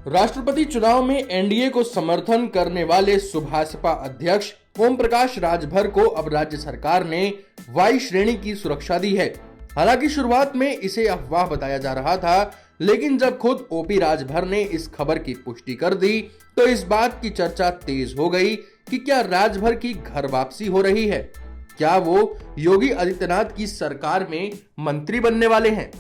राष्ट्रपति चुनाव में एनडीए को समर्थन करने वाले सुभासपा अध्यक्ष ओम प्रकाश राजभर को अब राज्य सरकार ने वाई श्रेणी की सुरक्षा दी है। हालांकि शुरुआत में इसे अफवाह बताया जा रहा था, लेकिन जब खुद ओपी राजभर ने इस खबर की पुष्टि कर दी तो इस बात की चर्चा तेज हो गई कि क्या राजभर की घर वापसी हो रही है। क्या वो योगी आदित्यनाथ की सरकार में मंत्री बनने वाले हैं?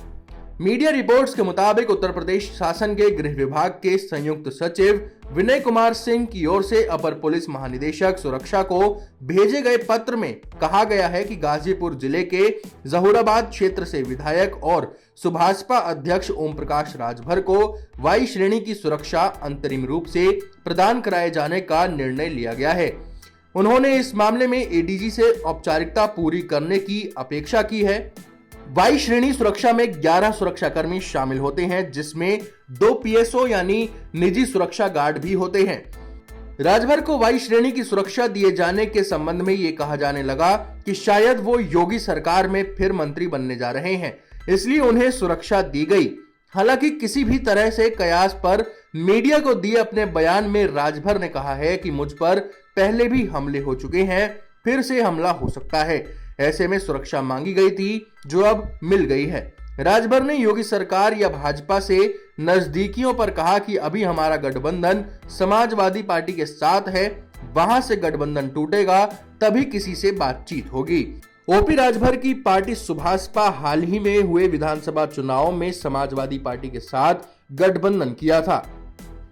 मीडिया रिपोर्ट्स के मुताबिक उत्तर प्रदेश शासन के गृह विभाग के संयुक्त सचिव विनय कुमार सिंह की ओर से अपर पुलिस महानिदेशक सुरक्षा को भेजे गए पत्र में कहा गया है कि गाजीपुर जिले के जहूराबाद क्षेत्र से विधायक और सुभासपा अध्यक्ष ओम प्रकाश राजभर को वाई श्रेणी की सुरक्षा अंतरिम रूप से प्रदान कराए जाने का निर्णय लिया गया है। उन्होंने इस मामले में एडीजी से औपचारिकता पूरी करने की अपेक्षा की है। वाई श्रेणी सुरक्षा में 11 सुरक्षाकर्मी शामिल होते हैं, जिसमें 2 पीएसओ यानी निजी सुरक्षा गार्ड भी होते हैं। राजभर को वाई श्रेणी की सुरक्षा दिए जाने के संबंध में ये कहा जाने लगा कि शायद वो योगी सरकार में फिर मंत्री बनने जा रहे हैं, इसलिए उन्हें सुरक्षा दी गई। हालांकि किसी भी तरह से कयास पर मीडिया को दिए अपने बयान में राजभर ने कहा है कि मुझ पर पहले भी हमले हो चुके हैं, फिर से हमला हो सकता है। ऐसे में सुरक्षा मांगी गई थी जो अब मिल गई है। राजभर ने योगी सरकार या भाजपा से नजदीकियों पर कहा कि अभी हमारा गठबंधन समाजवादी पार्टी के साथ है, वहां से गठबंधन टूटेगा तभी किसी से बातचीत होगी। ओपी राजभर की पार्टी सुभासपा हाल ही में हुए विधानसभा चुनाव में समाजवादी पार्टी के साथ गठबंधन किया था।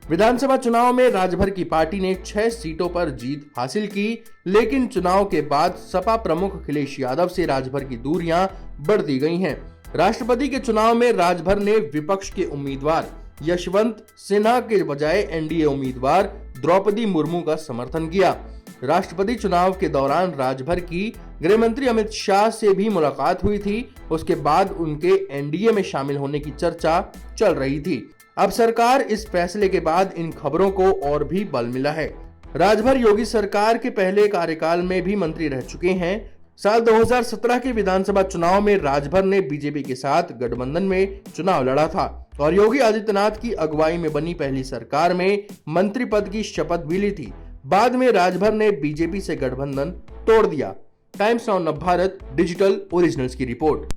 विधानसभा चुनाव में राजभर की पार्टी ने 6 सीटों पर जीत हासिल की, लेकिन चुनाव के बाद सपा प्रमुख अखिलेश यादव से राजभर की दूरियां बढ़ती गई हैं। राष्ट्रपति के चुनाव में राजभर ने विपक्ष के उम्मीदवार यशवंत सिन्हा के बजाय एनडीए उम्मीदवार द्रौपदी मुर्मू का समर्थन किया। राष्ट्रपति चुनाव के दौरान राजभर की गृह मंत्री अमित शाह से भी मुलाकात हुई थी। उसके बाद उनके एनडीए में शामिल होने की चर्चा चल रही थी। अब सरकार इस फैसले के बाद इन खबरों को और भी बल मिला है। राजभर योगी सरकार के पहले कार्यकाल में भी मंत्री रह चुके हैं। साल 2017 के विधानसभा चुनाव में राजभर ने बीजेपी के साथ गठबंधन में चुनाव लड़ा था और योगी आदित्यनाथ की अगुवाई में बनी पहली सरकार में मंत्री पद की शपथ भी ली थी। बाद में राजभर ने बीजेपी से गठबंधन तोड़ दिया। Times now Navbharat digital originals की रिपोर्ट।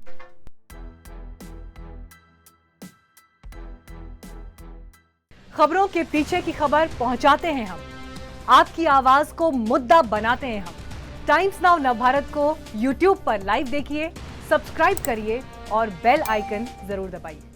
खबरों के पीछे की खबर पहुंचाते हैं हम, आपकी आवाज को मुद्दा बनाते हैं हम। टाइम्स नाउ नवभारत को YouTube पर लाइव देखिए, सब्सक्राइब करिए और बेल आइकन जरूर दबाइए।